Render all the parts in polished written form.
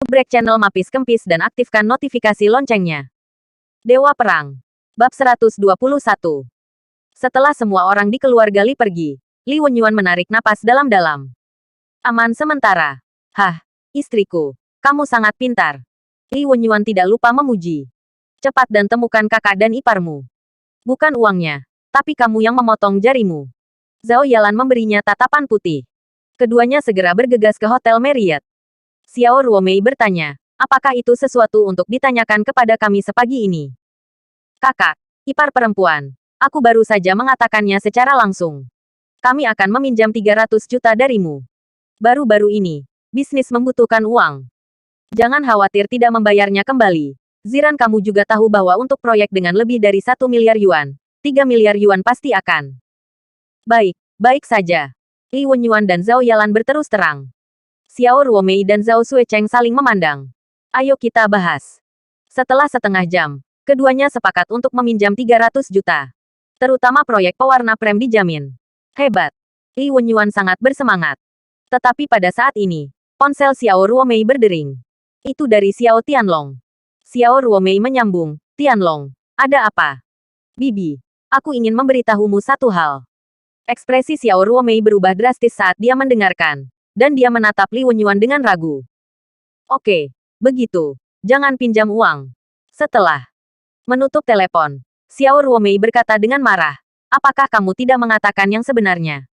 Break channel Mapis Kempis dan aktifkan notifikasi loncengnya. Dewa Perang. Bab 121. Setelah semua orang di keluarga Li pergi, Li Wenyuan menarik napas dalam-dalam. Aman sementara. Hah, istriku, kamu sangat pintar. Li Wenyuan tidak lupa memuji. Cepat dan temukan kakak dan iparmu. Bukan uangnya, tapi kamu yang memotong jarimu. Zhao Yalan memberinya tatapan putih. Keduanya segera bergegas ke Hotel Marriott. Xiao Ruomei bertanya, apakah itu sesuatu untuk ditanyakan kepada kami sepagi ini? Kakak, ipar perempuan, aku baru saja mengatakannya secara langsung. Kami akan meminjam 300 juta darimu. Baru-baru ini, bisnis membutuhkan uang. Jangan khawatir tidak membayarnya kembali. Ziran kamu juga tahu bahwa untuk proyek dengan lebih dari 1 miliar yuan, 3 miliar yuan pasti akan. Baik, baik saja. Li Wenyuan dan Zhao Yalan berterus terang. Xiao Ruomei dan Zhao Suecheng saling memandang. Ayo kita bahas. Setelah setengah jam, keduanya sepakat untuk meminjam 300 juta. Terutama proyek pewarna prem dijamin. Hebat. Li Wenyuan sangat bersemangat. Tetapi pada saat ini, ponsel Xiao Ruomei berdering. Itu dari Xiao Tianlong. Xiao Ruomei menyambung, Tianlong, ada apa? Bibi, aku ingin memberitahumu satu hal. Ekspresi Xiao Ruomei berubah drastis saat dia mendengarkan. Dan dia menatap Li Wenyuan dengan ragu. Oke, begitu. Jangan pinjam uang. Setelah menutup telepon, Xiao Ruomei berkata dengan marah. Apakah kamu tidak mengatakan yang sebenarnya?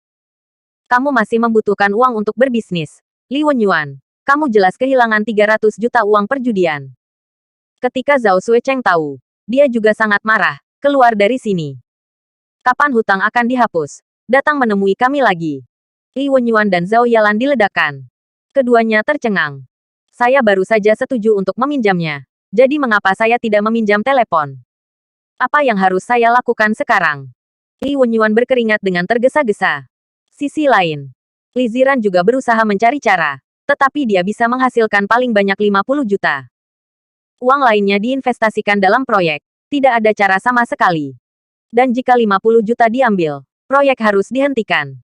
Kamu masih membutuhkan uang untuk berbisnis. Li Wenyuan, kamu jelas kehilangan 300 juta uang perjudian. Ketika Zhao Suecheng tahu, dia juga sangat marah. Keluar dari sini. Kapan hutang akan dihapus? Datang menemui kami lagi. Li Wenyuan dan Zhao Yalan diledakkan. Keduanya tercengang. Saya baru saja setuju untuk meminjamnya. Jadi mengapa saya tidak meminjam telepon? Apa yang harus saya lakukan sekarang? Li Wenyuan berkeringat dengan tergesa-gesa. Sisi lain, Li Ziran juga berusaha mencari cara. Tetapi dia bisa menghasilkan paling banyak 50 juta. Uang lainnya diinvestasikan dalam proyek. Tidak ada cara sama sekali. Dan jika 50 juta diambil, proyek harus dihentikan.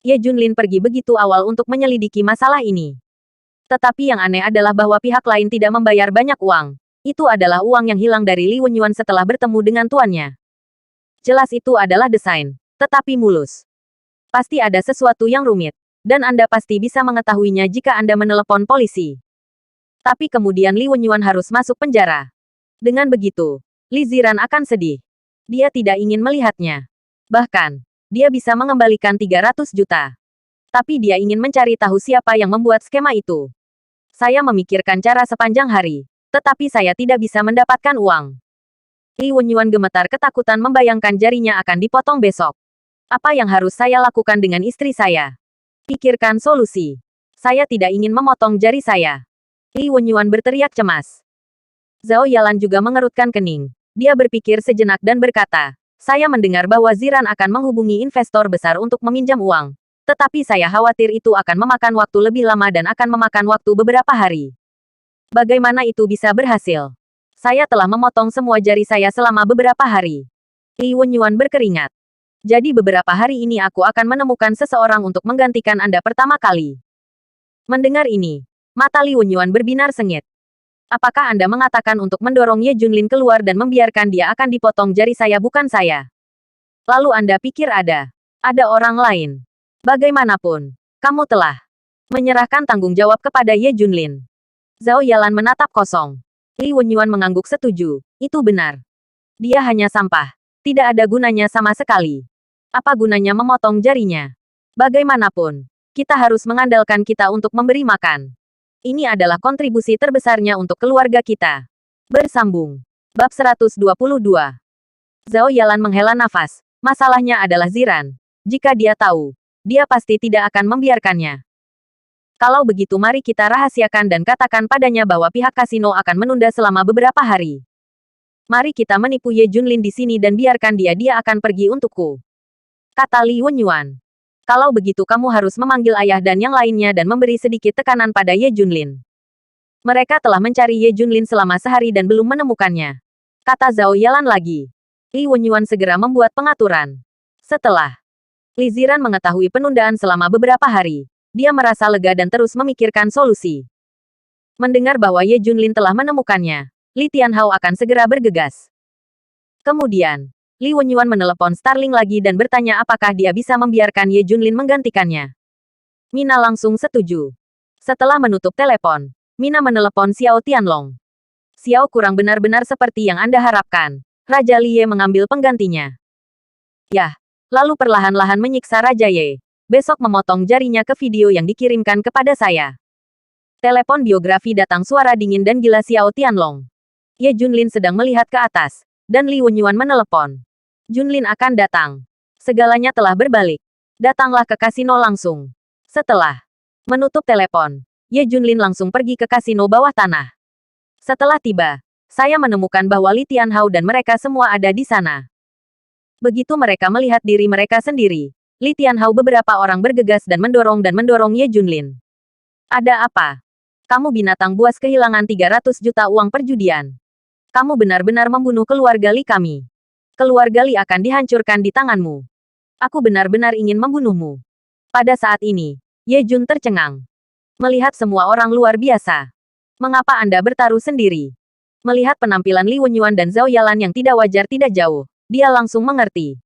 Ye Junlin pergi begitu awal untuk menyelidiki masalah ini. Tetapi yang aneh adalah bahwa pihak lain tidak membayar banyak uang. Itu adalah uang yang hilang dari Li Wenyuan setelah bertemu dengan tuannya. Jelas itu adalah desain, tetapi mulus. Pasti ada sesuatu yang rumit. Dan Anda pasti bisa mengetahuinya jika Anda menelepon polisi. Tapi kemudian Li Wenyuan harus masuk penjara. Dengan begitu, Li Ziran akan sedih. Dia tidak ingin melihatnya. Bahkan, dia bisa mengembalikan 300 juta. Tapi dia ingin mencari tahu siapa yang membuat skema itu. Saya memikirkan cara sepanjang hari, tetapi saya tidak bisa mendapatkan uang. Li Wenyuan gemetar ketakutan membayangkan jarinya akan dipotong besok. Apa yang harus saya lakukan dengan istri saya? Pikirkan solusi. Saya tidak ingin memotong jari saya. Li Wenyuan berteriak cemas. Zhao Yalan juga mengerutkan kening. Dia berpikir sejenak dan berkata, saya mendengar bahwa Ziran akan menghubungi investor besar untuk meminjam uang. Tetapi saya khawatir itu akan memakan waktu lebih lama dan akan memakan waktu beberapa hari. Bagaimana itu bisa berhasil? Saya telah memotong semua jari saya selama beberapa hari. Li Wenyuan berkeringat. Jadi beberapa hari ini aku akan menemukan seseorang untuk menggantikan Anda pertama kali. Mendengar ini, mata Li Wenyuan berbinar sengit. Apakah Anda mengatakan untuk mendorong Ye Junlin keluar dan membiarkan dia akan dipotong jari saya bukan saya? Lalu Anda pikir ada orang lain? Bagaimanapun, kamu telah menyerahkan tanggung jawab kepada Ye Junlin. Zhao Yalan menatap kosong. Li Wenyuan mengangguk setuju. Itu benar. Dia hanya sampah. Tidak ada gunanya sama sekali. Apa gunanya memotong jarinya? Bagaimanapun, kita harus mengandalkan kita untuk memberi makan. Ini adalah kontribusi terbesarnya untuk keluarga kita. Bersambung. Bab 122. Zhao Yalan menghela nafas. Masalahnya adalah Ziran. Jika dia tahu, dia pasti tidak akan membiarkannya. Kalau begitu mari kita rahasiakan dan katakan padanya bahwa pihak kasino akan menunda selama beberapa hari. Mari kita menipu Ye Junlin di sini dan biarkan dia akan pergi untukku. Kata Li Wenyuan. Kalau begitu kamu harus memanggil ayah dan yang lainnya dan memberi sedikit tekanan pada Ye Junlin. Mereka telah mencari Ye Junlin selama sehari dan belum menemukannya. Kata Zhao Yalan lagi. Li Wenyuan segera membuat pengaturan. Setelah Li Ziran mengetahui penundaan selama beberapa hari, dia merasa lega dan terus memikirkan solusi. Mendengar bahwa Ye Junlin telah menemukannya, Li Tianhao akan segera bergegas. Kemudian, Li Wenyuan menelepon Starling lagi dan bertanya apakah dia bisa membiarkan Ye Junlin menggantikannya. Mina langsung setuju. Setelah menutup telepon, Mina menelepon Xiao Tianlong. Xiao kurang benar-benar seperti yang Anda harapkan. Raja Li Ye mengambil penggantinya. Yah, lalu perlahan-lahan menyiksa Raja Ye. Besok memotong jarinya ke video yang dikirimkan kepada saya. Telepon biografi datang suara dingin dan gila Xiao Tianlong. Ye Junlin sedang melihat ke atas, dan Li Wenyuan menelepon. Junlin akan datang. Segalanya telah berbalik. Datanglah ke kasino langsung. Setelah menutup telepon, Ye Junlin langsung pergi ke kasino bawah tanah. Setelah tiba, saya menemukan bahwa Li Tianhao dan mereka semua ada di sana. Begitu mereka melihat diri mereka sendiri, Li Tianhao beberapa orang bergegas dan mendorong Ye Junlin. Ada apa? Kamu binatang buas kehilangan 300 juta uang perjudian. Kamu benar-benar membunuh keluarga Li kami. Keluarga Li akan dihancurkan di tanganmu. Aku benar-benar ingin membunuhmu. Pada saat ini, Ye Jun tercengang. Melihat semua orang luar biasa. Mengapa Anda bertaruh sendiri? Melihat penampilan Li Wenyuan dan Zhao Yalan yang tidak wajar tidak jauh, dia langsung mengerti.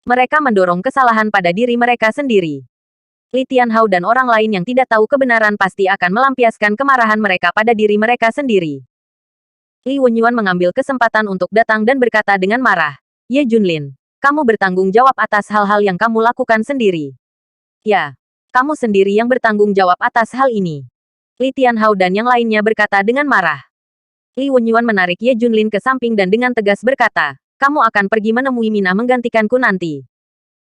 Mereka mendorong kesalahan pada diri mereka sendiri. Li Tianhao dan orang lain yang tidak tahu kebenaran pasti akan melampiaskan kemarahan mereka pada diri mereka sendiri. Li Wenyuan mengambil kesempatan untuk datang dan berkata dengan marah, Ye Junlin, kamu bertanggung jawab atas hal-hal yang kamu lakukan sendiri. Ya, kamu sendiri yang bertanggung jawab atas hal ini. Li Tianhao dan yang lainnya berkata dengan marah. Li Wenyuan menarik Ye Junlin ke samping dan dengan tegas berkata, kamu akan pergi menemui Mina menggantikanku nanti.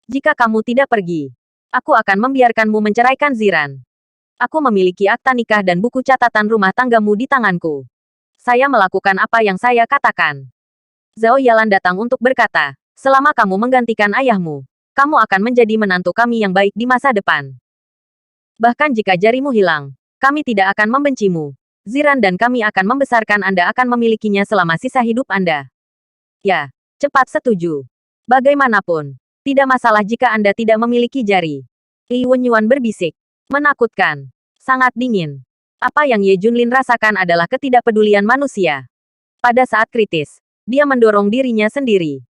Jika kamu tidak pergi, aku akan membiarkanmu menceraikan Ziran. Aku memiliki akta nikah dan buku catatan rumah tanggamu di tanganku. Saya melakukan apa yang saya katakan. Zhao Yalan datang untuk berkata, selama kamu menggantikan ayahmu, kamu akan menjadi menantu kami yang baik di masa depan. Bahkan jika jarimu hilang, kami tidak akan membencimu. Ziran dan kami akan membesarkan Anda akan memilikinya selama sisa hidup Anda. Ya, cepat setuju. Bagaimanapun, tidak masalah jika Anda tidak memiliki jari. Li Wenyuan berbisik. Menakutkan. Sangat dingin. Apa yang Ye Junlin rasakan adalah ketidakpedulian manusia. Pada saat kritis, dia mendorong dirinya sendiri.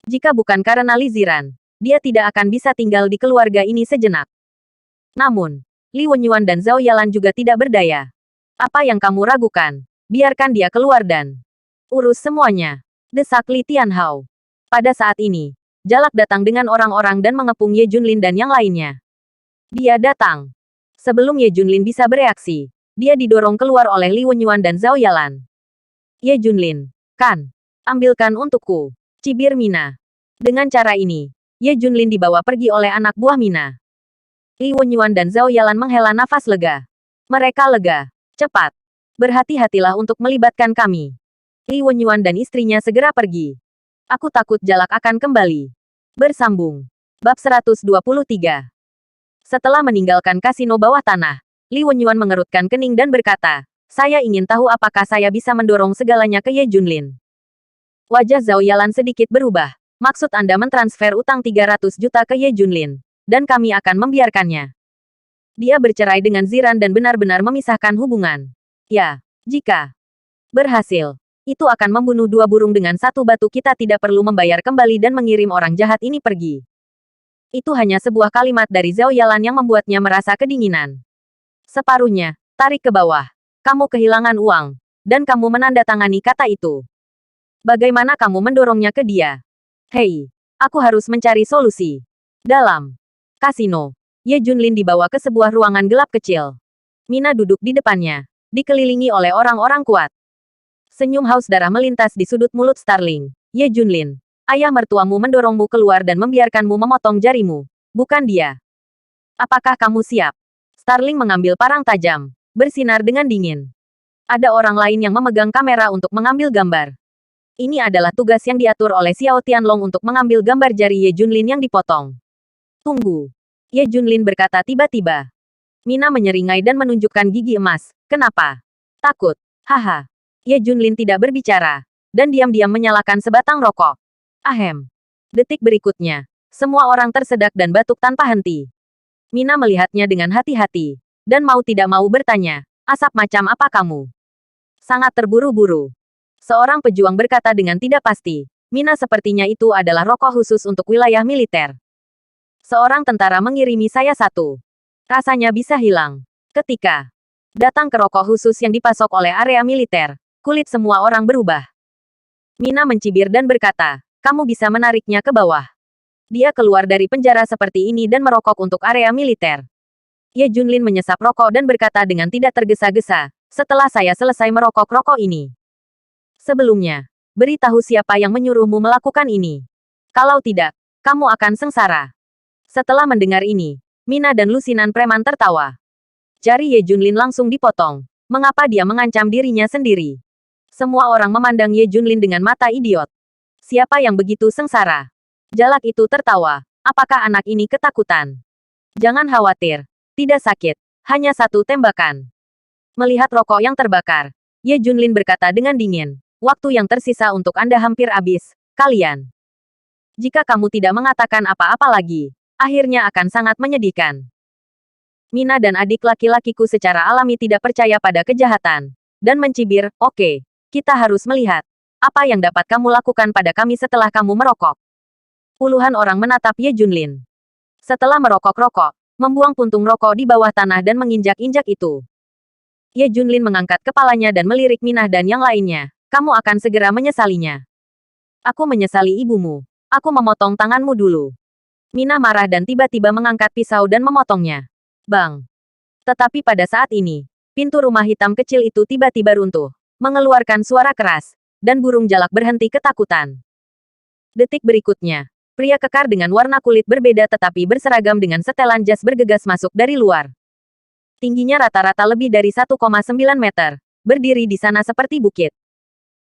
Jika bukan karena Li Ziran, dia tidak akan bisa tinggal di keluarga ini sejenak. Namun, Li Wenyuan dan Zhao Yalan juga tidak berdaya. Apa yang kamu ragukan? Biarkan dia keluar dan urus semuanya. Desak Li Tianhao. Pada saat ini, Jalak datang dengan orang-orang dan mengepung Ye Junlin dan yang lainnya. Dia datang. Sebelum Ye Junlin bisa bereaksi, dia didorong keluar oleh Li Wenyuan dan Zhao Yalan. Ye Junlin, kan? Ambilkan untukku. Cibir Mina. Dengan cara ini, Ye Junlin dibawa pergi oleh anak buah Mina. Li Wenyuan dan Zhao Yalan menghela nafas lega. Mereka lega. Cepat. Berhati-hatilah untuk melibatkan kami. Li Wenyuan dan istrinya segera pergi. Aku takut Jalak akan kembali. Bersambung. Bab 123. Setelah meninggalkan kasino bawah tanah, Li Wenyuan mengerutkan kening dan berkata, saya ingin tahu apakah saya bisa mendorong segalanya ke Ye Junlin. Wajah Zhao Yalan sedikit berubah. Maksud Anda mentransfer utang 300 juta ke Ye Junlin, dan kami akan membiarkannya. Dia bercerai dengan Ziran dan benar-benar memisahkan hubungan. Ya, jika berhasil, itu akan membunuh dua burung dengan satu batu. Kita tidak perlu membayar kembali dan mengirim orang jahat ini pergi. Itu hanya sebuah kalimat dari Zhao Yalan yang membuatnya merasa kedinginan. Separuhnya, tarik ke bawah. Kamu kehilangan uang, dan kamu menandatangani kata itu. Bagaimana kamu mendorongnya ke dia? Hei, aku harus mencari solusi. Dalam kasino, Ye Junlin dibawa ke sebuah ruangan gelap kecil. Mina duduk di depannya, dikelilingi oleh orang-orang kuat. Senyum haus darah melintas di sudut mulut Starling. Ye Junlin, ayah mertuamu mendorongmu keluar dan membiarkanmu memotong jarimu, bukan dia. Apakah kamu siap? Starling mengambil parang tajam, bersinar dengan dingin. Ada orang lain yang memegang kamera untuk mengambil gambar. Ini adalah tugas yang diatur oleh Xiao Tianlong untuk mengambil gambar jari Ye Junlin yang dipotong. Tunggu. Ye Junlin berkata tiba-tiba. Mina menyeringai dan menunjukkan gigi emas. Kenapa? Takut. Haha. Ye Junlin tidak berbicara, dan diam-diam menyalakan sebatang rokok. Ahem. Detik berikutnya, semua orang tersedak dan batuk tanpa henti. Mina melihatnya dengan hati-hati, dan mau tidak mau bertanya, Asap macam apa kamu? Sangat terburu-buru. Seorang pejuang berkata dengan tidak pasti. Mina sepertinya itu adalah rokok khusus untuk wilayah militer. Seorang tentara mengirimi saya satu. Rasanya bisa hilang. Ketika datang ke rokok khusus yang dipasok oleh area militer, kulit semua orang berubah. Mina mencibir dan berkata, kamu bisa menariknya ke bawah. Dia keluar dari penjara seperti ini dan merokok untuk area militer. Ye Junlin menyesap rokok dan berkata dengan tidak tergesa-gesa, setelah saya selesai merokok rokok ini. Sebelumnya, beritahu siapa yang menyuruhmu melakukan ini. Kalau tidak, kamu akan sengsara. Setelah mendengar ini, Mina dan lusinan preman tertawa. Jari Ye Junlin langsung dipotong. Mengapa dia mengancam dirinya sendiri? Semua orang memandang Ye Junlin dengan mata idiot. Siapa yang begitu sengsara? Jalak itu tertawa. Apakah anak ini ketakutan? Jangan khawatir. Tidak sakit. Hanya satu tembakan. Melihat rokok yang terbakar, Ye Junlin berkata dengan dingin. Waktu yang tersisa untuk Anda hampir habis, kalian. Jika kamu tidak mengatakan apa-apa lagi, akhirnya akan sangat menyedihkan. Mina dan adik laki-lakiku secara alami tidak percaya pada kejahatan. Dan mencibir, oke. Kita harus melihat apa yang dapat kamu lakukan pada kami setelah kamu merokok. Puluhan orang menatap Ye Junlin. Setelah merokok rokok, membuang puntung rokok di bawah tanah dan menginjak-injak itu. Ye Junlin mengangkat kepalanya dan melirik Minah dan yang lainnya. Kamu akan segera menyesalinya. Aku menyesali ibumu. Aku memotong tanganmu dulu. Minah marah dan tiba-tiba mengangkat pisau dan memotongnya. Bang. Tetapi pada saat ini, pintu rumah hitam kecil itu tiba-tiba runtuh. Mengeluarkan suara keras, dan burung jalak berhenti ketakutan. Detik berikutnya, pria kekar dengan warna kulit berbeda tetapi berseragam dengan setelan jas bergegas masuk dari luar. Tingginya rata-rata lebih dari 1,9 meter, berdiri di sana seperti bukit.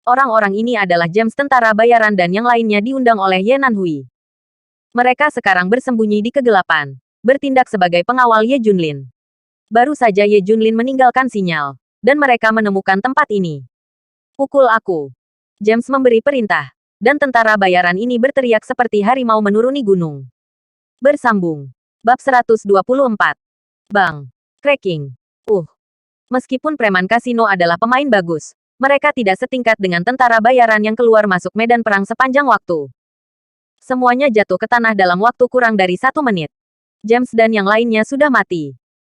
Orang-orang ini adalah James tentara bayaran dan yang lainnya diundang oleh Ye Nanhui. Mereka sekarang bersembunyi di kegelapan, bertindak sebagai pengawal Ye Junlin. Baru saja Ye Junlin meninggalkan sinyal. Dan mereka menemukan tempat ini. Pukul aku. James memberi perintah. Dan tentara bayaran ini berteriak seperti harimau menuruni gunung. Bersambung. Bab 124. Bang. Cracking. Meskipun preman kasino adalah pemain bagus, mereka tidak setingkat dengan tentara bayaran yang keluar masuk medan perang sepanjang waktu. Semuanya jatuh ke tanah dalam waktu kurang dari 1 menit. James dan yang lainnya sudah mati.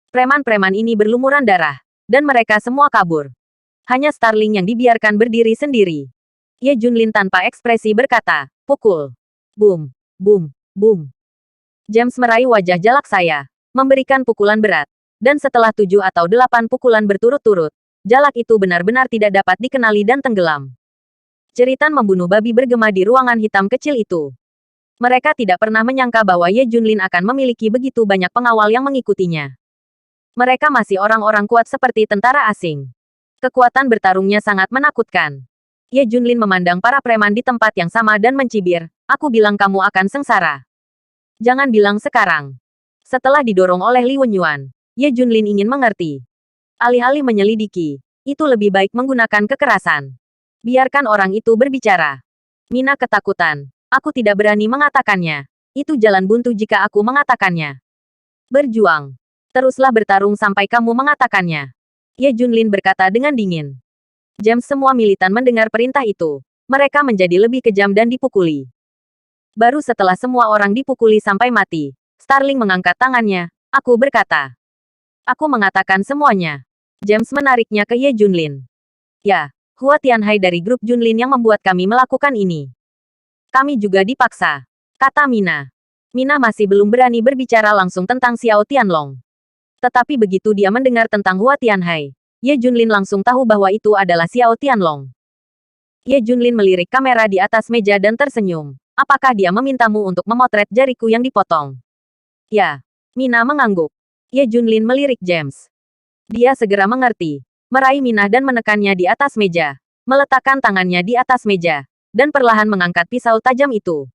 Preman-preman ini berlumuran darah. Dan mereka semua kabur. Hanya Starling yang dibiarkan berdiri sendiri. Ye Junlin tanpa ekspresi berkata, pukul. Boom, boom, boom. James meraih wajah jalak saya, memberikan pukulan berat. Dan setelah 7 atau 8 pukulan berturut-turut, jalak itu benar-benar tidak dapat dikenali dan tenggelam. Jeritan membunuh babi bergema di ruangan hitam kecil itu. Mereka tidak pernah menyangka bahwa Ye Junlin akan memiliki begitu banyak pengawal yang mengikutinya. Mereka masih orang-orang kuat seperti tentara asing. Kekuatan bertarungnya sangat menakutkan. Ye Junlin memandang para preman di tempat yang sama dan mencibir, aku bilang kamu akan sengsara. Jangan bilang sekarang. Setelah didorong oleh Li Wenyuan, Ye Junlin ingin mengerti. Alih-alih menyelidiki, itu lebih baik menggunakan kekerasan. Biarkan orang itu berbicara. Mina ketakutan. Aku tidak berani mengatakannya. Itu jalan buntu jika aku mengatakannya. Berjuang. Teruslah bertarung sampai kamu mengatakannya. Ye Junlin berkata dengan dingin. James semua militan mendengar perintah itu. Mereka menjadi lebih kejam dan dipukuli. Baru setelah semua orang dipukuli sampai mati, Starling mengangkat tangannya. Aku berkata. Aku mengatakan semuanya. James menariknya ke Ye Junlin. Ya, Hua Tianhai dari grup Junlin yang membuat kami melakukan ini. Kami juga dipaksa. Kata Mina. Mina masih belum berani berbicara langsung tentang Xiao Tianlong. Tetapi begitu dia mendengar tentang Hua Tianhai, Ye Junlin langsung tahu bahwa itu adalah Xiao Tianlong. Ye Junlin melirik kamera di atas meja dan tersenyum. Apakah dia memintamu untuk memotret jariku yang dipotong? Ya. Mina mengangguk. Ye Junlin melirik James. Dia segera mengerti. Meraih Minah dan menekannya di atas meja. Meletakkan tangannya di atas meja. Dan perlahan mengangkat pisau tajam itu.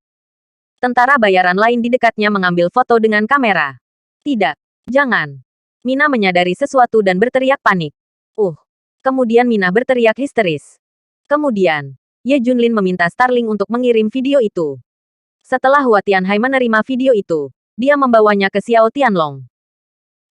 Tentara bayaran lain di dekatnya mengambil foto dengan kamera. Tidak. Jangan. Mina menyadari sesuatu dan berteriak panik. Kemudian Mina berteriak histeris. Kemudian, Ye Junlin meminta Starling untuk mengirim video itu. Setelah Hua Tianhai menerima video itu, dia membawanya ke Xiao Tianlong.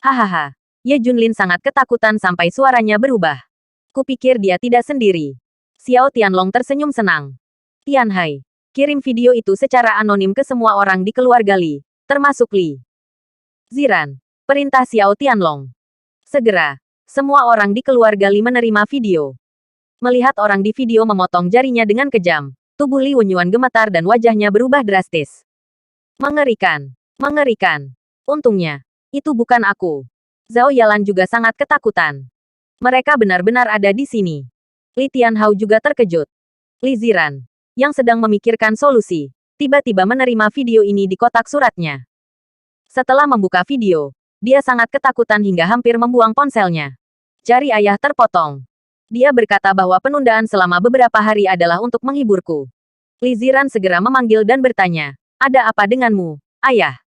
Hahaha. Ye Junlin sangat ketakutan sampai suaranya berubah. Kupikir dia tidak sendiri. Xiao Tianlong tersenyum senang. Tianhai, kirim video itu secara anonim ke semua orang di keluarga Li, termasuk Li Ziran. Perintah Xiao Tianlong. Segera, semua orang di keluarga Li menerima video. Melihat orang di video memotong jarinya dengan kejam, tubuh Li Wenyuan gemetar dan wajahnya berubah drastis. Mengerikan. Mengerikan. Untungnya, itu bukan aku. Zhao Yalan juga sangat ketakutan. Mereka benar-benar ada di sini. Li Tianhao juga terkejut. Li Ziran, yang sedang memikirkan solusi, tiba-tiba menerima video ini di kotak suratnya. Setelah membuka video, dia sangat ketakutan hingga hampir membuang ponselnya. Jari ayah terpotong. Dia berkata bahwa penundaan selama beberapa hari adalah untuk menghiburku. Li Ziran segera memanggil dan bertanya, "Ada apa denganmu, ayah?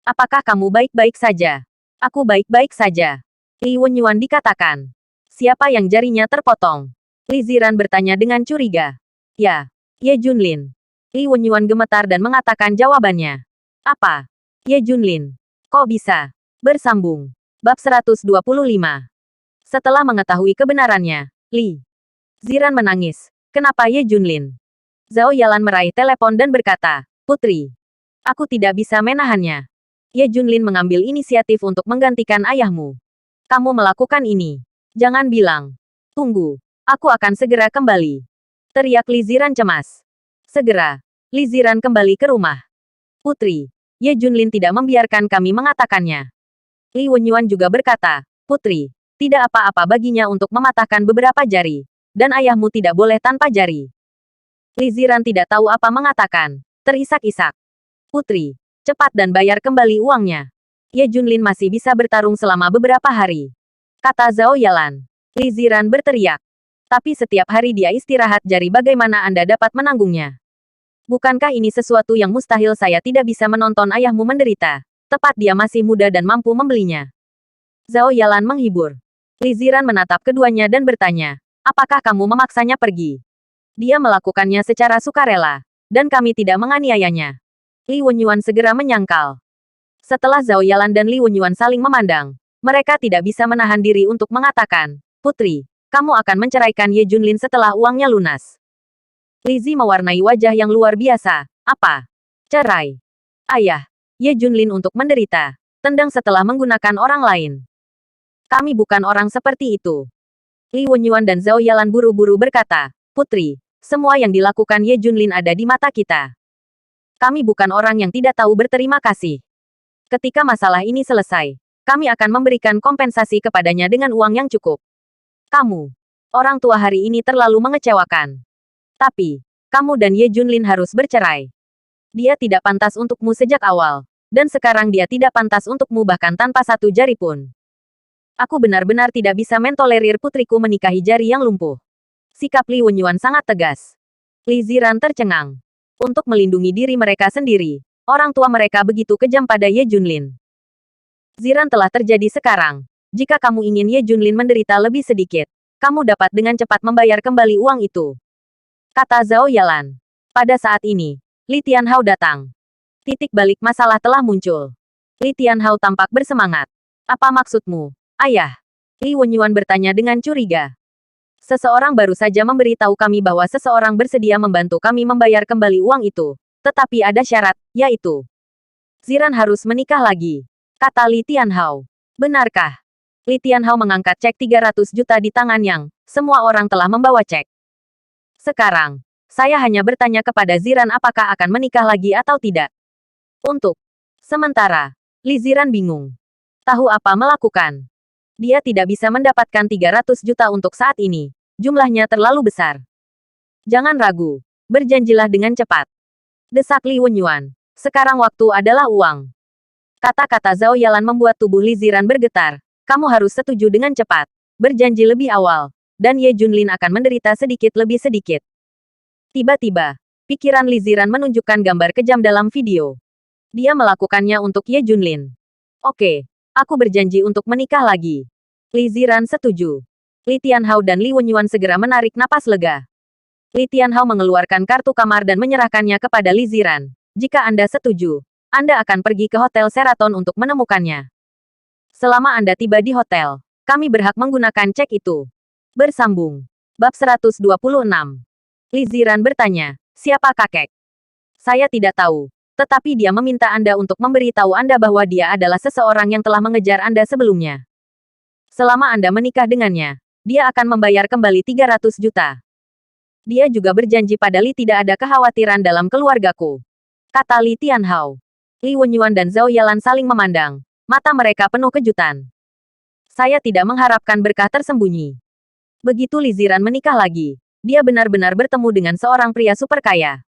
Apakah kamu baik-baik saja?" "Aku baik-baik saja," Li Wenyuan dikatakan. "Siapa yang jarinya terpotong?" Li Ziran bertanya dengan curiga. "Ya, Ye Junlin." Li Wenyuan gemetar dan mengatakan jawabannya. "Apa? Ye Junlin? Kok bisa?" Bersambung. Bab 125. Setelah mengetahui kebenarannya, Li Ziran menangis. "Kenapa Ye Junlin?" Zhao Yalan meraih telepon dan berkata, "Putri, aku tidak bisa menahannya. Ye Junlin mengambil inisiatif untuk menggantikan ayahmu. Kamu melakukan ini. Jangan bilang. Tunggu, aku akan segera kembali." Teriak Li Ziran cemas. Segera, Li Ziran kembali ke rumah. "Putri, Ye Junlin tidak membiarkan kami mengatakannya." Li Wenyuan juga berkata, "Putri, tidak apa-apa baginya untuk mematahkan beberapa jari. Dan ayahmu tidak boleh tanpa jari." Li Ziran tidak tahu apa mengatakan. Terisak-isak. "Putri, cepat dan bayar kembali uangnya. Ye Junlin masih bisa bertarung selama beberapa hari," kata Zhao Yalan. Li Ziran berteriak. "Tapi setiap hari dia istirahat jari, bagaimana Anda dapat menanggungnya? Bukankah ini sesuatu yang mustahil? Saya tidak bisa menonton ayahmu menderita. Tepat dia masih muda dan mampu membelinya." Zhao Yalan menghibur. Li Ziran menatap keduanya dan bertanya, "Apakah kamu memaksanya pergi?" "Dia melakukannya secara sukarela. Dan kami tidak menganiayanya." Li Wenyuan segera menyangkal. Setelah Zhao Yalan dan Li Wenyuan saling memandang, mereka tidak bisa menahan diri untuk mengatakan, "Putri, kamu akan menceraikan Ye Junlin setelah uangnya lunas." Li Zi mewarnai wajah yang luar biasa. "Apa? Cerai? Ayah, Ye Junlin untuk menderita. Tendang setelah menggunakan orang lain. Kami bukan orang seperti itu." Li Wenyuan dan Zhao Yalan buru-buru berkata, "Putri, semua yang dilakukan Ye Junlin ada di mata kita. Kami bukan orang yang tidak tahu berterima kasih. Ketika masalah ini selesai, kami akan memberikan kompensasi kepadanya dengan uang yang cukup. Kamu, orang tua hari ini terlalu mengecewakan. Tapi, kamu dan Ye Junlin harus bercerai. Dia tidak pantas untukmu sejak awal. Dan sekarang dia tidak pantas untukmu bahkan tanpa satu jari pun. Aku benar-benar tidak bisa mentolerir putriku menikahi jari yang lumpuh." Sikap Li Wenyuan sangat tegas. Li Ziran tercengang. Untuk melindungi diri mereka sendiri, orang tua mereka begitu kejam pada Ye Junlin. "Ziran telah terjadi sekarang. Jika kamu ingin Ye Junlin menderita lebih sedikit, kamu dapat dengan cepat membayar kembali uang itu," kata Zhao Yalan. Pada saat ini, Li Tianhao datang. Titik balik masalah telah muncul. Li Tianhao tampak bersemangat. "Apa maksudmu, ayah?" Li Wenyuan bertanya dengan curiga. "Seseorang baru saja memberitahu kami bahwa seseorang bersedia membantu kami membayar kembali uang itu. Tetapi ada syarat, yaitu Ziran harus menikah lagi," kata Li Tianhao. "Benarkah?" Li Tianhao mengangkat cek 300 juta di tangan Yang. Semua orang telah membawa cek. "Sekarang, saya hanya bertanya kepada Ziran apakah akan menikah lagi atau tidak." Untuk sementara, Li Ziran bingung. Tahu apa melakukan. Dia tidak bisa mendapatkan 300 juta untuk saat ini. Jumlahnya terlalu besar. "Jangan ragu. Berjanjilah dengan cepat," desak Li Wenyuan. "Sekarang waktu adalah uang." Kata-kata Zhao Yalan membuat tubuh Li Ziran bergetar. "Kamu harus setuju dengan cepat. Berjanji lebih awal. Dan Ye Junlin akan menderita sedikit lebih sedikit." Tiba-tiba, pikiran Li Ziran menunjukkan gambar kejam dalam video. Dia melakukannya untuk Ye Junlin. "Oke. Aku berjanji untuk menikah lagi." Li Ziran setuju. Li Tianhao dan Li Wenyuan segera menarik napas lega. Li Tianhao mengeluarkan kartu kamar dan menyerahkannya kepada Li Ziran. "Jika Anda setuju, Anda akan pergi ke Hotel Sheraton untuk menemukannya." Selama Anda tiba di hotel, kami berhak menggunakan cek itu. Bersambung. Bab 126. Li Ziran bertanya, siapa kakek? Saya tidak tahu. Tetapi dia meminta Anda untuk memberitahu Anda bahwa dia adalah seseorang yang telah mengejar Anda sebelumnya. Selama Anda menikah dengannya, dia akan membayar kembali 300 juta. Dia juga berjanji pada Li tidak ada kekhawatiran dalam keluargaku. Kata Li Tianhao. Li Wenyuan dan Zhao Yalan saling memandang. Mata mereka penuh kejutan. Saya tidak mengharapkan berkah tersembunyi. Begitu Li Ziran menikah lagi, dia benar-benar bertemu dengan seorang pria super kaya.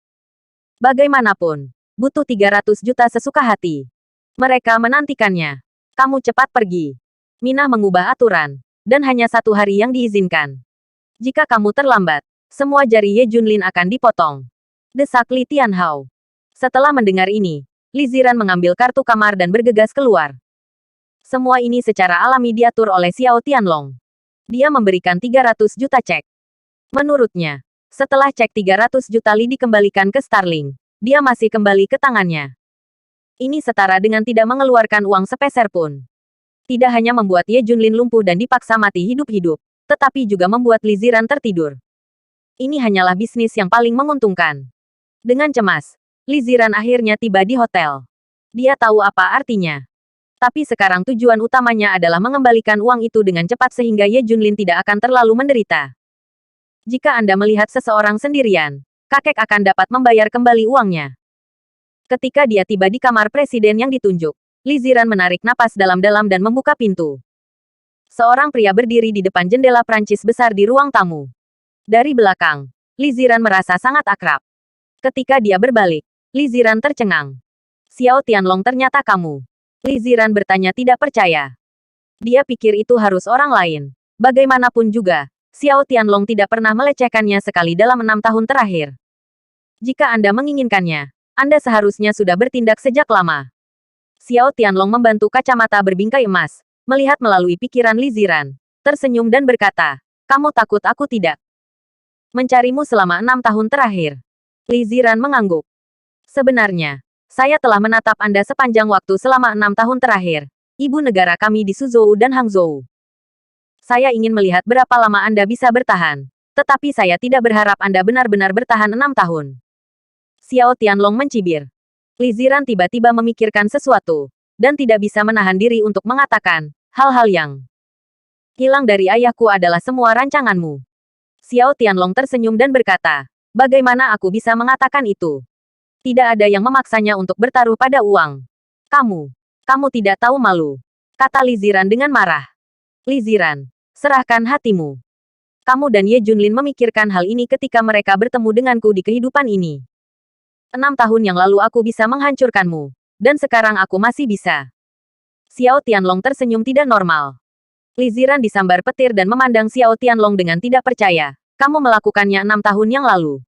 Bagaimanapun, butuh 300 juta sesuka hati. Mereka menantikannya. Kamu cepat pergi. Minah mengubah aturan, dan hanya 1 hari yang diizinkan. Jika kamu terlambat, semua jari Ye Junlin akan dipotong. Desak Li Tianhao. Setelah mendengar ini, Li Ziran mengambil kartu kamar dan bergegas keluar. Semua ini secara alami diatur oleh Xiao Tianlong. Dia memberikan 300 juta cek. Menurutnya, setelah cek 300 juta Li dikembalikan ke Starling, dia masih kembali ke tangannya. Ini setara dengan tidak mengeluarkan uang sepeser pun. Tidak hanya membuat Ye Junlin lumpuh dan dipaksa mati hidup-hidup, tetapi juga membuat Li Ziran tertidur. Ini hanyalah bisnis yang paling menguntungkan. Dengan cemas, Li Ziran akhirnya tiba di hotel. Dia tahu apa artinya. Tapi sekarang tujuan utamanya adalah mengembalikan uang itu dengan cepat sehingga Ye Junlin tidak akan terlalu menderita. Jika Anda melihat seseorang sendirian, kakek akan dapat membayar kembali uangnya. Ketika dia tiba di kamar presiden yang ditunjuk, Li Ziran menarik napas dalam-dalam dan membuka pintu. Seorang pria berdiri di depan jendela Prancis besar di ruang tamu. Dari belakang, Li Ziran merasa sangat akrab. Ketika dia berbalik, Li Ziran tercengang. Xiao Tianlong, ternyata kamu. Li Ziran bertanya tidak percaya. Dia pikir itu harus orang lain. Bagaimanapun juga, Xiao Tianlong tidak pernah melecehkannya sekali dalam 6 tahun terakhir. Jika Anda menginginkannya, Anda seharusnya sudah bertindak sejak lama. Xiao Tianlong membantu kacamata berbingkai emas, melihat melalui pikiran Li Ziran, tersenyum dan berkata, kamu takut aku tidak mencarimu selama 6 tahun terakhir. Li Ziran mengangguk. Sebenarnya, saya telah menatap Anda sepanjang waktu selama 6 tahun terakhir, ibu negara kami di Suzhou dan Hangzhou. Saya ingin melihat berapa lama Anda bisa bertahan, tetapi saya tidak berharap Anda benar-benar bertahan 6 tahun. Xiao Tianlong mencibir. Li Ziran tiba-tiba memikirkan sesuatu, dan tidak bisa menahan diri untuk mengatakan, hal-hal yang hilang dari ayahku adalah semua rancanganmu. Xiao Tianlong tersenyum dan berkata, bagaimana aku bisa mengatakan itu? Tidak ada yang memaksanya untuk bertaruh pada uang. Kamu tidak tahu malu. Kata Li Ziran dengan marah. Li Ziran, serahkan hatimu. Kamu dan Ye Junlin memikirkan hal ini ketika mereka bertemu denganku di kehidupan ini. 6 tahun yang lalu aku bisa menghancurkanmu. Dan sekarang aku masih bisa. Xiao Tianlong tersenyum tidak normal. Li Ziran disambar petir dan memandang Xiao Tianlong dengan tidak percaya. Kamu melakukannya 6 tahun yang lalu.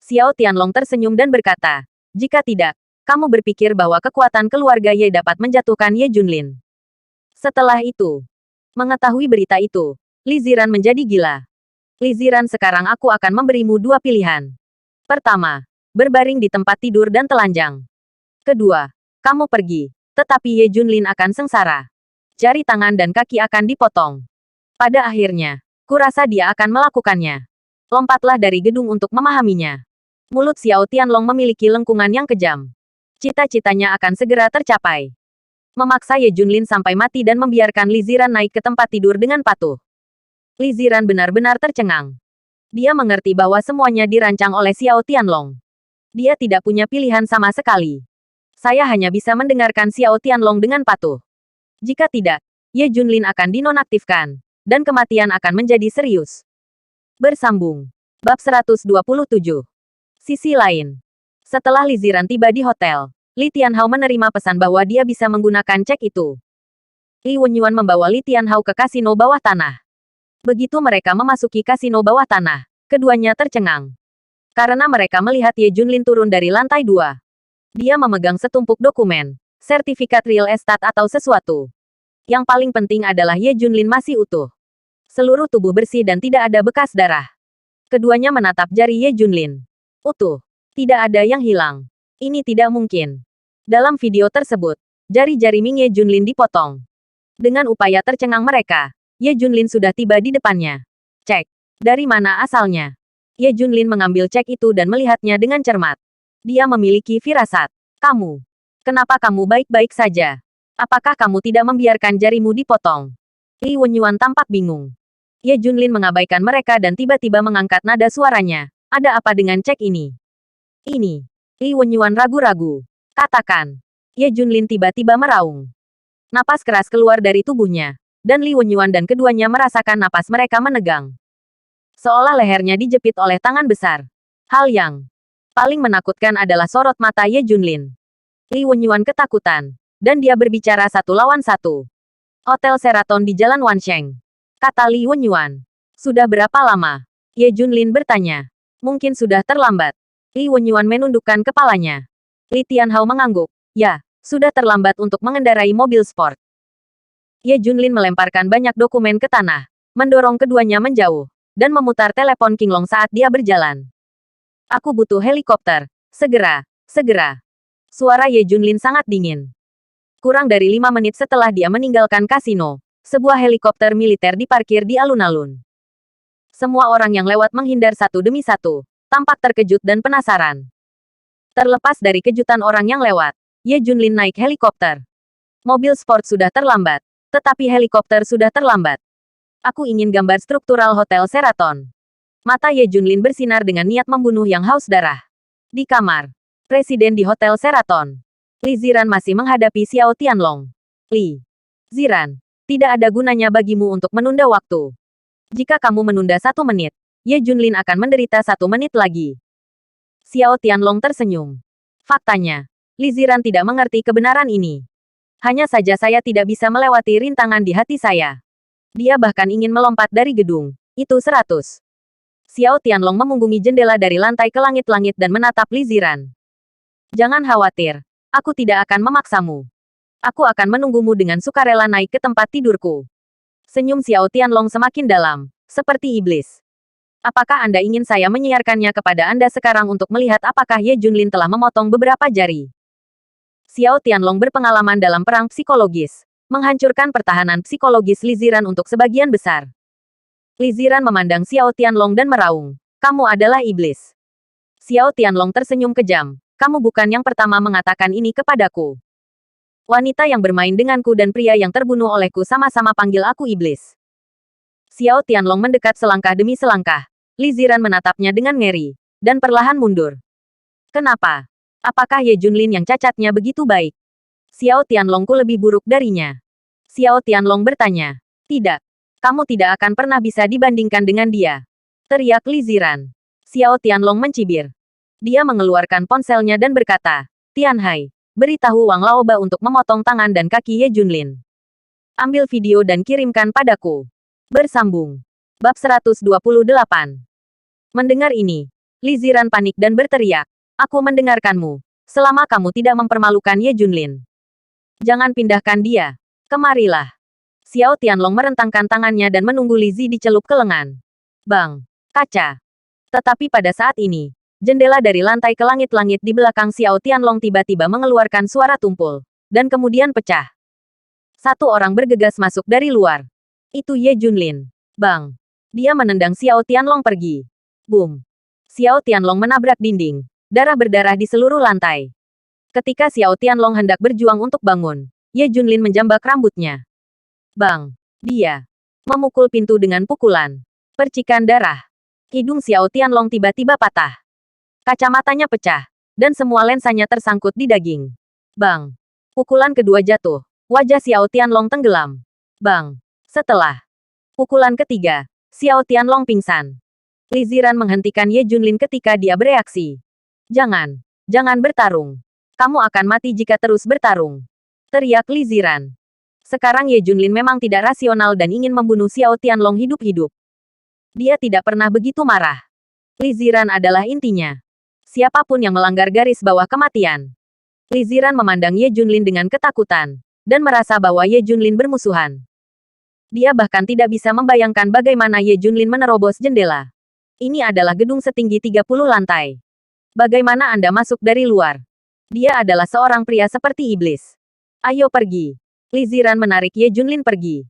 Xiao Tianlong tersenyum dan berkata, jika tidak, kamu berpikir bahwa kekuatan keluarga Ye dapat menjatuhkan Ye Junlin. Setelah itu, mengetahui berita itu, Li Ziran menjadi gila. Li Ziran, sekarang aku akan memberimu 2 pilihan. Pertama, berbaring di tempat tidur dan telanjang. Kedua, kamu pergi, tetapi Ye Junlin akan sengsara. Jari tangan dan kaki akan dipotong. Pada akhirnya, kurasa dia akan melakukannya. Lompatlah dari gedung untuk memahaminya. Mulut Xiao Tianlong memiliki lengkungan yang kejam. Cita-citanya akan segera tercapai. Memaksa Ye Junlin sampai mati dan membiarkan Li Ziran naik ke tempat tidur dengan patuh. Li Ziran benar-benar tercengang. Dia mengerti bahwa semuanya dirancang oleh Xiao Tianlong. Dia tidak punya pilihan sama sekali. Saya hanya bisa mendengarkan Xiao Tianlong dengan patuh. Jika tidak, Ye Junlin akan dinonaktifkan, dan kematian akan menjadi serius. Bersambung. Bab 127. Sisi lain. Setelah Li Ziran tiba di hotel, Li Tianhao menerima pesan bahwa dia bisa menggunakan cek itu. Li Wenyuan membawa Li Tianhao ke kasino bawah tanah. Begitu mereka memasuki kasino bawah tanah, keduanya tercengang. Karena mereka melihat Ye Junlin turun dari lantai 2. Dia memegang setumpuk dokumen, sertifikat real estate atau sesuatu. Yang paling penting adalah Ye Junlin masih utuh. Seluruh tubuh bersih dan tidak ada bekas darah. Keduanya menatap jari Ye Junlin. Utuh. Tidak ada yang hilang. Ini tidak mungkin. Dalam video tersebut, jari-jari Ming Ye Junlin dipotong. Dengan upaya tercengang mereka, Ye Junlin sudah tiba di depannya. Cek. Dari mana asalnya? Ye Junlin mengambil cek itu dan melihatnya dengan cermat. Dia memiliki firasat. Kamu. Kenapa kamu baik-baik saja? Apakah kamu tidak membiarkan jarimu dipotong? Li Wenyuan tampak bingung. Ye Junlin mengabaikan mereka dan tiba-tiba mengangkat nada suaranya. Ada apa dengan cek ini? Ini. Li Wenyuan ragu-ragu. Katakan. Ye Junlin tiba-tiba meraung. Napas keras keluar dari tubuhnya. Dan Li Wenyuan dan keduanya merasakan napas mereka menegang. Seolah lehernya dijepit oleh tangan besar. Hal yang paling menakutkan adalah sorot mata Ye Junlin. Li Wenyuan ketakutan. Dan dia berbicara 1 lawan 1. Hotel Sheraton di Jalan Wansheng. Kata Li Wenyuan. Sudah berapa lama? Ye Junlin bertanya. Mungkin sudah terlambat. Li Wenyuan menundukkan kepalanya. Li Tianhao mengangguk. Ya, sudah terlambat untuk mengendarai mobil sport. Ye Junlin melemparkan banyak dokumen ke tanah, mendorong keduanya menjauh, dan memutar telepon Qinglong saat dia berjalan. Aku butuh helikopter. Segera, segera. Suara Ye Junlin sangat dingin. Kurang dari 5 menit setelah dia meninggalkan kasino, sebuah helikopter militer diparkir di alun-alun. Semua orang yang lewat menghindar satu demi satu, tampak terkejut dan penasaran. Terlepas dari kejutan orang yang lewat, Ye Junlin naik helikopter. Mobil sport sudah terlambat, tetapi helikopter sudah terlambat. Aku ingin gambar struktural Hotel Sheraton. Mata Ye Junlin bersinar dengan niat membunuh yang haus darah. Di kamar Presiden di Hotel Sheraton, Li Ziran masih menghadapi Xiao Tianlong. Li Ziran, tidak ada gunanya bagimu untuk menunda waktu. Jika kamu menunda 1 menit, Ye Junlin akan menderita 1 menit lagi. Xiao Tianlong tersenyum. Faktanya, Li Ziran tidak mengerti kebenaran ini. Hanya saja saya tidak bisa melewati rintangan di hati saya. Dia bahkan ingin melompat dari gedung. Itu 100. Xiao Tianlong memunggungi jendela dari lantai ke langit-langit dan menatap Li Ziran. Jangan khawatir. Aku tidak akan memaksamu. Aku akan menunggumu dengan sukarela naik ke tempat tidurku. Senyum Xiao Tianlong semakin dalam, seperti iblis. Apakah Anda ingin saya menyiarkannya kepada Anda sekarang untuk melihat apakah Ye Junlin telah memotong beberapa jari? Xiao Tianlong berpengalaman dalam perang psikologis, menghancurkan pertahanan psikologis Li Ziran untuk sebagian besar. Li Ziran memandang Xiao Tianlong dan meraung. Kamu adalah iblis. Xiao Tianlong tersenyum kejam. Kamu bukan yang pertama mengatakan ini kepadaku. Wanita yang bermain denganku dan pria yang terbunuh olehku sama-sama panggil aku iblis. Xiao Tianlong mendekat selangkah demi selangkah. Li Ziran menatapnya dengan ngeri, dan perlahan mundur. Kenapa? Apakah Ye Junlin yang cacatnya begitu baik? Xiao Tianlongku lebih buruk darinya. Xiao Tianlong bertanya. Tidak. Kamu tidak akan pernah bisa dibandingkan dengan dia. Teriak Li Ziran. Xiao Tianlong mencibir. Dia mengeluarkan ponselnya dan berkata, Tianhai, beritahu Wang Laoba untuk memotong tangan dan kaki Ye Junlin. Ambil video dan kirimkan padaku. Bersambung. Bab 128. Mendengar ini, Li Ziran panik dan berteriak. Aku mendengarkanmu. Selama kamu tidak mempermalukan Ye Junlin. Jangan pindahkan dia. Kemarilah. Xiao Tianlong merentangkan tangannya dan menunggu Li Zi dicelup ke lengan. Bang. Kaca. Tetapi pada saat ini, jendela dari lantai ke langit-langit di belakang Xiao Tianlong tiba-tiba mengeluarkan suara tumpul. Dan kemudian pecah. 1 orang bergegas masuk dari luar. Itu Ye Junlin. Bang. Dia menendang Xiao Tianlong pergi. Boom. Xiao Tianlong menabrak dinding. Darah berdarah di seluruh lantai. Ketika Xiao Tianlong hendak berjuang untuk bangun, Ye Junlin menjambak rambutnya. Bang. Dia memukul pintu dengan pukulan. Percikan darah. Hidung Xiao Tianlong tiba-tiba patah. Kacamatanya pecah, dan semua lensanya tersangkut di daging. Bang. Pukulan kedua jatuh. Wajah Xiao Tianlong tenggelam. Bang. Setelah pukulan ketiga, Xiao Tianlong pingsan. Li Ziran menghentikan Ye Junlin ketika dia bereaksi. Jangan. Jangan bertarung. Kamu akan mati jika terus bertarung. Teriak Li Ziran. Sekarang Ye Junlin memang tidak rasional dan ingin membunuh Xiao Tianlong hidup-hidup. Dia tidak pernah begitu marah. Li Ziran adalah intinya. Siapapun yang melanggar garis bawah kematian. Li Ziran memandang Ye Junlin dengan ketakutan, dan merasa bahwa Ye Junlin bermusuhan. Dia bahkan tidak bisa membayangkan bagaimana Ye Junlin menerobos jendela. Ini adalah gedung setinggi 30 lantai. Bagaimana Anda masuk dari luar? Dia adalah seorang pria seperti iblis. Ayo pergi. Li Ziran menarik Ye Junlin pergi.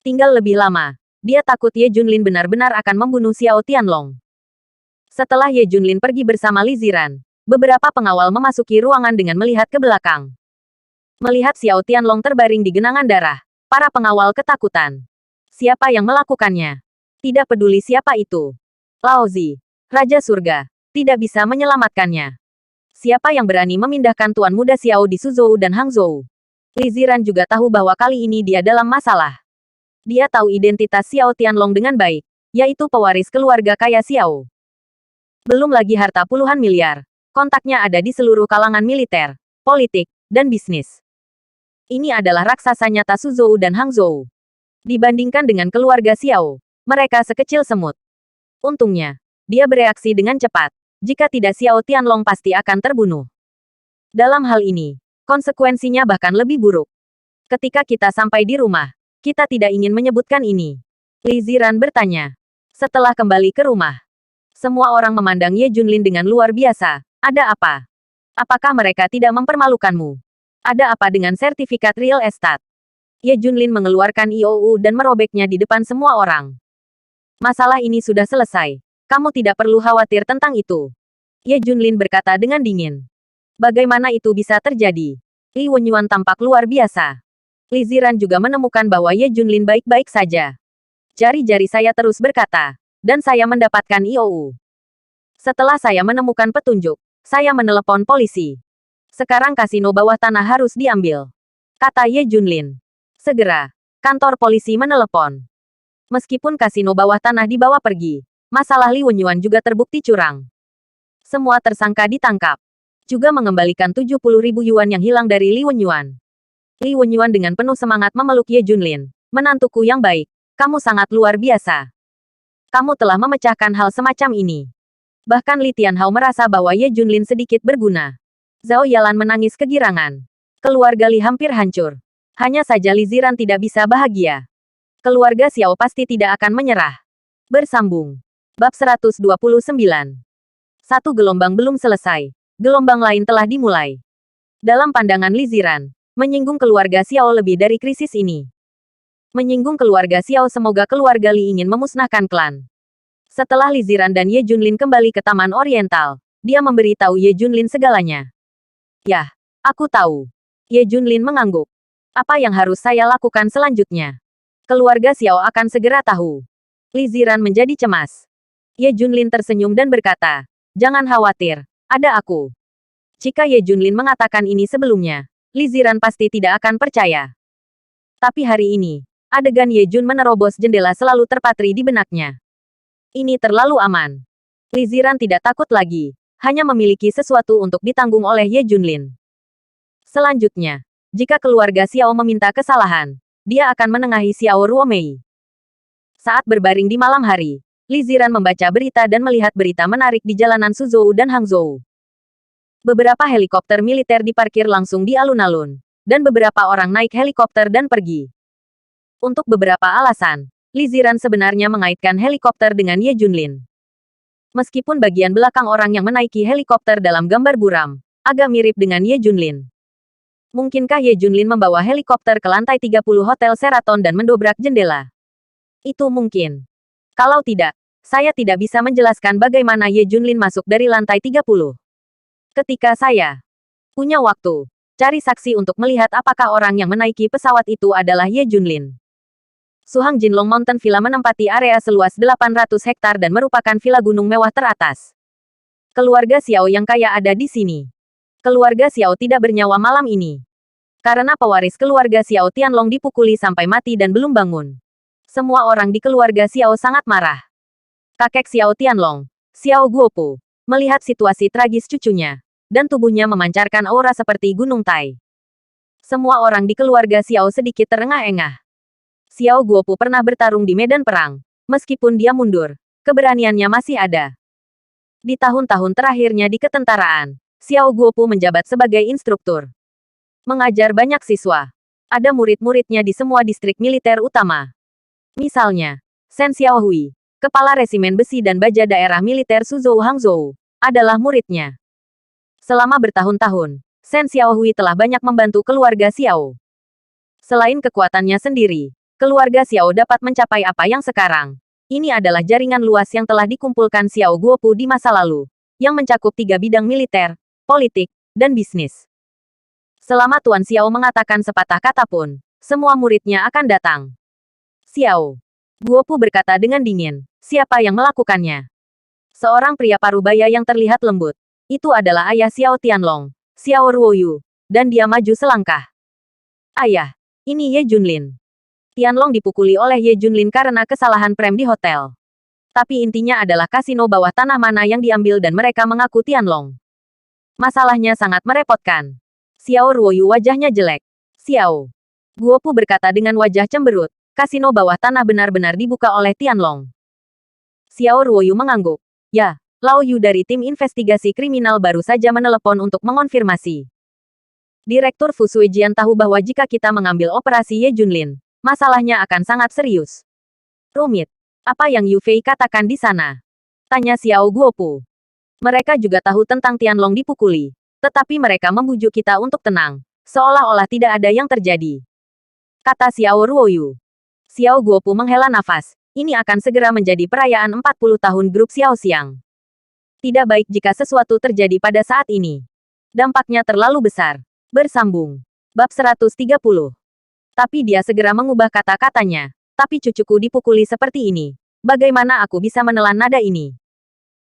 Tinggal lebih lama. Dia takut Ye Junlin benar-benar akan membunuh Xiao Tianlong. Setelah Ye Junlin pergi bersama Li Ziran, beberapa pengawal memasuki ruangan dengan melihat ke belakang. Melihat Xiao Tianlong terbaring di genangan darah, para pengawal ketakutan. Siapa yang melakukannya? Tidak peduli siapa itu. Lao Zi, Raja Surga, tidak bisa menyelamatkannya. Siapa yang berani memindahkan Tuan Muda Xiao di Suzhou dan Hangzhou? Li Ziran juga tahu bahwa kali ini dia dalam masalah. Dia tahu identitas Xiao Tianlong dengan baik, yaitu pewaris keluarga kaya Xiao. Belum lagi harta puluhan miliar. Kontaknya ada di seluruh kalangan militer, politik, dan bisnis. Ini adalah raksasa nyata Suzhou dan Hangzhou. Dibandingkan dengan keluarga Xiao, mereka sekecil semut. Untungnya, dia bereaksi dengan cepat. Jika tidak Xiao Tianlong pasti akan terbunuh. Dalam hal ini, konsekuensinya bahkan lebih buruk. Ketika kita sampai di rumah, kita tidak ingin menyebutkan ini. Li Ziran bertanya. Setelah kembali ke rumah, semua orang memandang Ye Junlin dengan luar biasa. Ada apa? Apakah mereka tidak mempermalukanmu? Ada apa dengan sertifikat real estate? Ye Junlin mengeluarkan IOU dan merobeknya di depan semua orang. Masalah ini sudah selesai. Kamu tidak perlu khawatir tentang itu. Ye Junlin berkata dengan dingin. Bagaimana itu bisa terjadi? Li Wenyuan tampak luar biasa. Li Ziran juga menemukan bahwa Ye Junlin baik-baik saja. Jari-jari saya terus berkata, dan saya mendapatkan IOU. Setelah saya menemukan petunjuk, saya menelepon polisi. Sekarang kasino bawah tanah harus diambil, kata Ye Junlin. Segera, kantor polisi menelepon. Meskipun kasino bawah tanah dibawa pergi, masalah Li Wenyuan juga terbukti curang. Semua tersangka ditangkap. Juga mengembalikan 70.000 yuan yang hilang dari Li Wenyuan. Li Wenyuan dengan penuh semangat memeluk Ye Junlin. Menantuku yang baik, kamu sangat luar biasa. Kamu telah memecahkan hal semacam ini. Bahkan Li Tianhao merasa bahwa Ye Junlin sedikit berguna. Zhao Yalan menangis kegirangan. Keluarga Li hampir hancur. Hanya saja Li Ziran tidak bisa bahagia. Keluarga Xiao pasti tidak akan menyerah. Bersambung. Bab 129. Satu gelombang belum selesai. Gelombang lain telah dimulai. Dalam pandangan Li Ziran, menyinggung keluarga Xiao lebih dari krisis ini. Menyinggung keluarga Xiao semoga keluarga Li ingin memusnahkan klan. Setelah Li Ziran dan Ye Junlin kembali ke Taman Oriental, dia memberitahu Ye Junlin segalanya. Yah, aku tahu. Ye Junlin mengangguk. Apa yang harus saya lakukan selanjutnya? Keluarga Xiao akan segera tahu. Li Ziran menjadi cemas. Ye Junlin tersenyum dan berkata, jangan khawatir. Ada aku. Jika Ye Junlin mengatakan ini sebelumnya, Li Ziran pasti tidak akan percaya. Tapi hari ini, adegan Ye Jun menerobos jendela selalu terpatri di benaknya. Ini terlalu aman. Li Ziran tidak takut lagi, hanya memiliki sesuatu untuk ditanggung oleh Ye Junlin. Selanjutnya, jika keluarga Xiao meminta kesalahan, dia akan menengahi Xiao Ruomei. Saat berbaring di malam hari, Li Ziran membaca berita dan melihat berita menarik di jalanan Suzhou dan Hangzhou. Beberapa helikopter militer diparkir langsung di alun-alun, dan beberapa orang naik helikopter dan pergi. Untuk beberapa alasan, Li Ziran sebenarnya mengaitkan helikopter dengan Ye Junlin. Meskipun bagian belakang orang yang menaiki helikopter dalam gambar buram, agak mirip dengan Ye Junlin. Mungkinkah Ye Junlin membawa helikopter ke lantai 30 Hotel Sheraton dan mendobrak jendela? Itu mungkin. Kalau tidak, saya tidak bisa menjelaskan bagaimana Ye Junlin masuk dari lantai 30. Ketika saya punya waktu, cari saksi untuk melihat apakah orang yang menaiki pesawat itu adalah Ye Junlin. Suhang Jinlong Mountain Villa menempati area seluas 800 hektar dan merupakan villa gunung mewah teratas. Keluarga Xiao yang kaya ada di sini. Keluarga Xiao tidak bernyawa malam ini. Karena pewaris keluarga Xiao Tianlong dipukuli sampai mati dan belum bangun. Semua orang di keluarga Xiao sangat marah. Kakek Xiao Tianlong, Xiao Guopu, melihat situasi tragis cucunya, dan tubuhnya memancarkan aura seperti gunung Tai. Semua orang di keluarga Xiao sedikit terengah-engah. Xiao Guopu pernah bertarung di medan perang. Meskipun dia mundur, keberaniannya masih ada. Di tahun-tahun terakhirnya di ketentaraan, Xiao Guopu menjabat sebagai instruktur. Mengajar banyak siswa. Ada murid-muridnya di semua distrik militer utama. Misalnya, Shen Xiaohui, kepala resimen besi dan baja daerah militer Suzhou Hangzhou, adalah muridnya. Selama bertahun-tahun, Shen Xiaohui telah banyak membantu keluarga Xiao. Selain kekuatannya sendiri, keluarga Xiao dapat mencapai apa yang sekarang. Ini adalah jaringan luas yang telah dikumpulkan Xiao Guopu di masa lalu, yang mencakup 3 bidang militer, politik, dan bisnis. Selama Tuan Xiao mengatakan sepatah kata pun, semua muridnya akan datang. Xiao Guopu berkata dengan dingin, siapa yang melakukannya? Seorang pria parubaya yang terlihat lembut. Itu adalah ayah Xiao Tianlong, Xiao Ruoyu, dan dia maju selangkah. Ayah, ini Ye Junlin. Tianlong dipukuli oleh Ye Junlin karena kesalahan prem di hotel. Tapi intinya adalah kasino bawah tanah mana yang diambil dan mereka mengaku Tianlong. Masalahnya sangat merepotkan. Xiao Ruoyu wajahnya jelek. Xiao Guopu berkata dengan wajah cemberut, kasino bawah tanah benar-benar dibuka oleh Tianlong. Xiao Ruoyu mengangguk. Ya, Lao Yu dari tim investigasi kriminal baru saja menelepon untuk mengonfirmasi. Direktur Fu Suijian tahu bahwa jika kita mengambil operasi Ye Junlin, masalahnya akan sangat serius. Rumit. Apa yang Yu Fei katakan di sana? Tanya Xiao Guopu. Mereka juga tahu tentang Tianlong dipukuli. Tetapi mereka membujuk kita untuk tenang. Seolah-olah tidak ada yang terjadi. Kata Xiao Ruoyu. Xiao Guopu menghela nafas. Ini akan segera menjadi perayaan 40 tahun grup Xiao Xiang. Tidak baik jika sesuatu terjadi pada saat ini. Dampaknya terlalu besar. Bersambung. Bab 130. Tapi dia segera mengubah kata-katanya. Tapi cucuku dipukuli seperti ini. Bagaimana aku bisa menelan nada ini?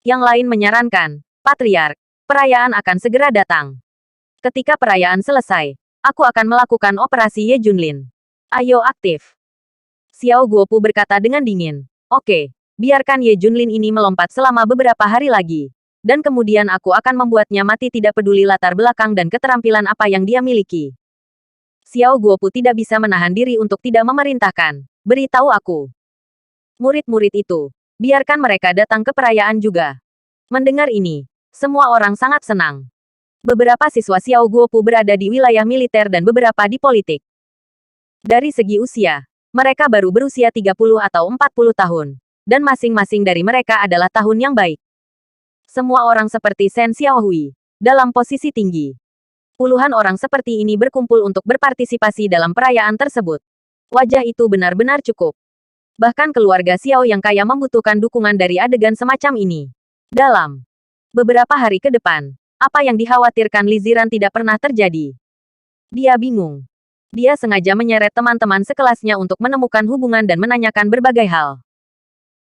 Yang lain menyarankan, Patriark, perayaan akan segera datang. Ketika perayaan selesai, aku akan melakukan operasi Ye Junlin. Ayo aktif. Xiao Guopu berkata dengan dingin. Oke, biarkan Ye Junlin ini melompat selama beberapa hari lagi. Dan kemudian aku akan membuatnya mati tidak peduli latar belakang dan keterampilan apa yang dia miliki. Xiao Guopu tidak bisa menahan diri untuk tidak memerintahkan. Beritahu aku. Murid-murid itu, biarkan mereka datang ke perayaan juga. Mendengar ini, semua orang sangat senang. Beberapa siswa Xiao Guopu berada di wilayah militer dan beberapa di politik. Dari segi usia, mereka baru berusia 30 atau 40 tahun. Dan masing-masing dari mereka adalah tahun yang baik. Semua orang seperti Shen Xiaohui, dalam posisi tinggi. Puluhan orang seperti ini berkumpul untuk berpartisipasi dalam perayaan tersebut. Wajah itu benar-benar cukup. Bahkan keluarga Xiao yang kaya membutuhkan dukungan dari adegan semacam ini. Dalam beberapa hari ke depan, apa yang dikhawatirkan Li Ziran tidak pernah terjadi. Dia bingung. Dia sengaja menyeret teman-teman sekelasnya untuk menemukan hubungan dan menanyakan berbagai hal.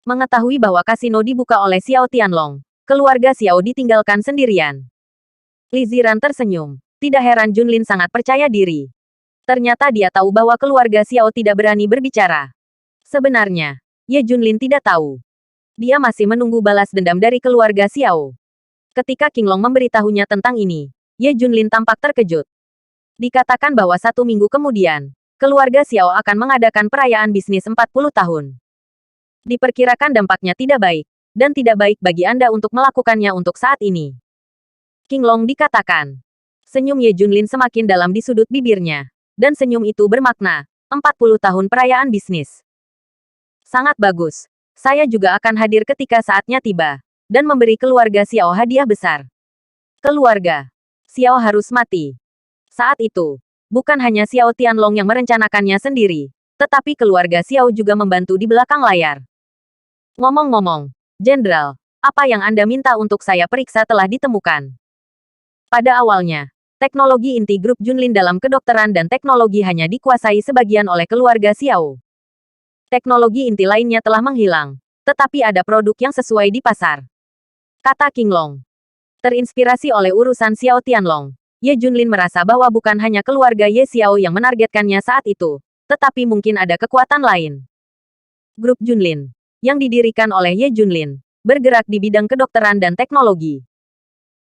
Mengetahui bahwa kasino dibuka oleh Xiao Tianlong, keluarga Xiao ditinggalkan sendirian. Li Ziran tersenyum. Tidak heran Junlin sangat percaya diri. Ternyata dia tahu bahwa keluarga Xiao tidak berani berbicara. Sebenarnya, Ye Junlin tidak tahu. Dia masih menunggu balas dendam dari keluarga Xiao. Ketika King Long memberitahunya tentang ini, Ye Junlin tampak terkejut. Dikatakan bahwa 1 minggu kemudian, keluarga Xiao akan mengadakan perayaan bisnis 40 tahun. Diperkirakan dampaknya tidak baik, dan tidak baik bagi Anda untuk melakukannya untuk saat ini. King Long dikatakan. Senyum Ye Junlin semakin dalam di sudut bibirnya. Dan senyum itu bermakna, 40 tahun perayaan bisnis. Sangat bagus. Saya juga akan hadir ketika saatnya tiba. Dan memberi keluarga Xiao hadiah besar. Keluarga Xiao harus mati. Saat itu, bukan hanya Xiao Tianlong yang merencanakannya sendiri, tetapi keluarga Xiao juga membantu di belakang layar. Ngomong-ngomong, Jenderal, apa yang Anda minta untuk saya periksa telah ditemukan. Pada awalnya, teknologi inti grup Junlin dalam kedokteran dan teknologi hanya dikuasai sebagian oleh keluarga Xiao. Teknologi inti lainnya telah menghilang, tetapi ada produk yang sesuai di pasar. Kata King Long. Terinspirasi oleh urusan Xiao Tianlong, Ye Junlin merasa bahwa bukan hanya keluarga Ye Xiao yang menargetkannya saat itu, tetapi mungkin ada kekuatan lain. Grup Junlin, yang didirikan oleh Ye Junlin, bergerak di bidang kedokteran dan teknologi.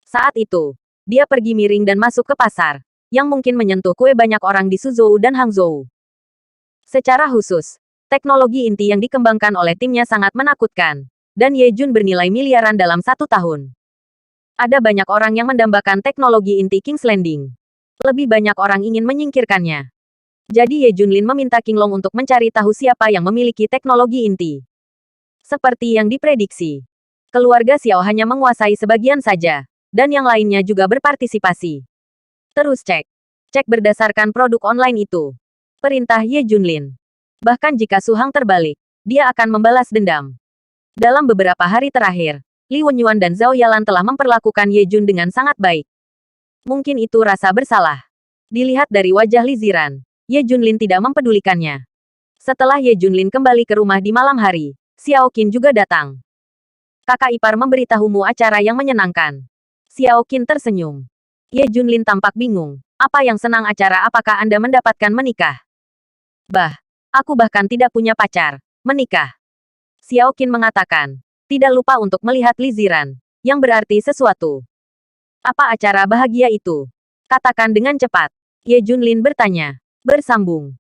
Saat itu, dia pergi miring dan masuk ke pasar, yang mungkin menyentuh kue banyak orang di Suzhou dan Hangzhou. Secara khusus, teknologi inti yang dikembangkan oleh timnya sangat menakutkan, dan Ye Jun bernilai miliaran dalam 1 tahun. Ada banyak orang yang mendambakan teknologi inti King's Landing. Lebih banyak orang ingin menyingkirkannya. Jadi Ye Junlin meminta King Long untuk mencari tahu siapa yang memiliki teknologi inti. Seperti yang diprediksi, keluarga Xiao hanya menguasai sebagian saja, dan yang lainnya juga berpartisipasi. Terus cek. Cek berdasarkan produk online itu. Perintah Ye Junlin. Bahkan jika Su Hang terbalik, dia akan membalas dendam. Dalam beberapa hari terakhir, Li Wenyuan dan Zhao Yalan telah memperlakukan Ye Jun dengan sangat baik. Mungkin itu rasa bersalah. Dilihat dari wajah Li Ziran, Ye Junlin tidak mempedulikannya. Setelah Ye Junlin kembali ke rumah di malam hari, Xiao Qin juga datang. Kakak ipar memberitahumu acara yang menyenangkan. Xiao Qin tersenyum. Ye Junlin tampak bingung. Apa yang senang acara? Apakah Anda mendapatkan menikah? Aku bahkan tidak punya pacar. Menikah. Xiao Qin mengatakan. Tidak lupa untuk melihat Li Ziran, yang berarti sesuatu. Apa acara bahagia itu? Katakan dengan cepat. Ye Junlin bertanya. Bersambung.